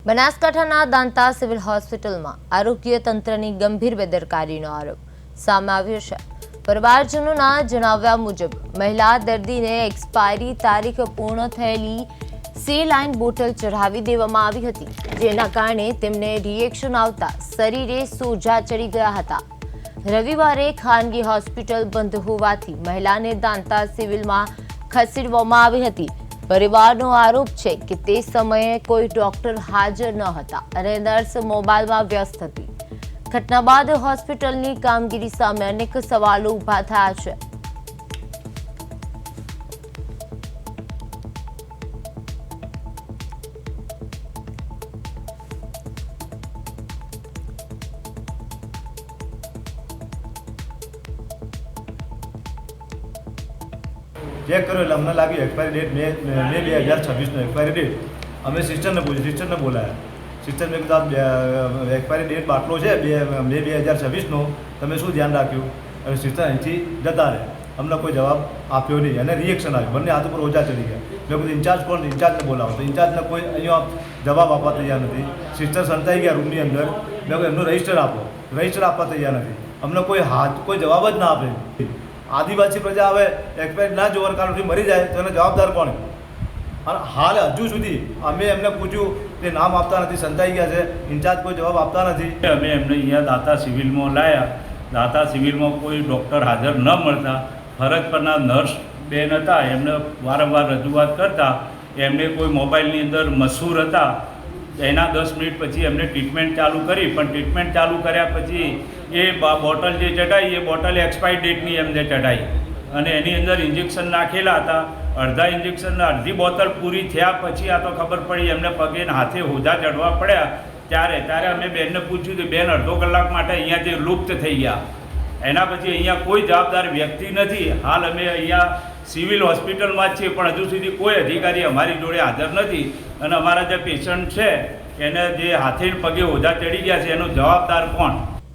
બનાસકાંઠાના દાંતા સિવિલ હોસ્પિટલમાં આરોગ્ય તંત્રની ગંભીર બેદરકારીનો આરોપ સામે આવ્યો છે। પરિવારજનોના જણાવ્યા મુજબ મહિલા દર્દીને એક્સપાયરી તારીખ પૂર્ણ થયેલી સેલાઇન બોટલ ચઢાવી દેવામાં આવી હતી, જેના કારણે તેમને રિએક્શન આવતા શરીરે સોજા ચડી ગયા હતા। રવિવારે ખાનગી હોસ્પિટલ બંધ હોવાથી મહિલાને દાંતા સિવિલમાં ખસેડવામાં આવી હતી। પરિવારનો આરોપ છે કે તે સમયે કોઈ ડોક્ટર હાજર ન હતા અને નર્સ મોબાઈલમાં વ્યસ્ત હતી। ઘટના બાદ હોસ્પિટલની કામગીરી સામે અનેક સવાલો ઊભા થયા છે। चेक करो એટલે અમને લાગ્યું એક્સપાયરી ડેટ મે 2026નો એક્સપાયરી ડેટ। અમે સિસ્ટરને બોલાયા। સિસ્ટર મેં કીધું એક્સપાયરી ડેટ બાટલો છે મે 2026નો, તમે શું ધ્યાન રાખ્યું? અને સિસ્ટર અહીંથી જતા રહે, અમને કોઈ જવાબ આપ્યો નહીં અને રિએક્શન આવ્યું, બંને હાથ ઉપર ઓજા ચડી ગયા। મેં કીધું ઇન્ચાર્જ કોણ? ઇન્ચાર્જને બોલાવો, તો ઇન્ચાર્જને કોઈ અહીંયા જવાબ આપવા તૈયાર નથી। સિસ્ટર સંતાઈ ગયા રૂમની અંદર। મેં કહ્યું એમનું રજિસ્ટર આપો, રજિસ્ટર આપવા તૈયાર નથી। અમને કોઈ જવાબ જ ના આપે। આદિવાસી પ્રજા હવે એક્સપાયર ના જોવાના કારણથી મરી જાય તો એનો જવાબદાર કોણ? અને હાલ હજુ સુધી અમે એમને પૂછ્યું તે નામ આપતા નથી, સંતાઈ ગયા છે, ઇન્ચાર્જ કોઈ જવાબ આપતા નથી। અમે એમને અહીંયા દાંતા સિવિલમાં લાવ્યા। દાંતા સિવિલમાં કોઈ ડૉક્ટર હાજર ન મળતા ફરજ પરના નર્સ બેન હતા, એમને વારંવાર રજૂઆત કરતા એમને કોઈ મોબાઈલની અંદર મશહૂર હતા। એના 10 મિનિટ પછી એમને ટ્રીટમેન્ટ ચાલુ કરી, પણ ટ્રીટમેન્ટ ચાલુ કર્યા પછી એ બોટલ જે ચઢાઈ એ બોટલ એક્સપાયરી ડેટની એમને ચઢાઈ અને એની અંદર ઇન્જેક્શન નાખેલા હતા। અડધા ઇન્જેક્શનના અડધી બોટલ પૂરી થયા પછી આ તો ખબર પડી એમને પગે હાથે હોજા ચડવા પડ્યા। ત્યારે અમે બેનને પૂછ્યું કે બેન અડધો કલાક માટે અહીંયાથી લુપ્ત થઈ ગયા। એના પછી અહીંયા કોઈ જવાબદાર વ્યક્તિ નથી। હાલ અમે અહીંયા સિવિલ હોસ્પિટલમાં જ છીએ, પણ હજુ સુધી કોઈ અધિકારી અમારી જોડે હાજર નથી અને અમારા જે પેશન્ટ છે એને જે હાથે પગે હોજા ચડી ગયા છે એનો જવાબદાર કોણ?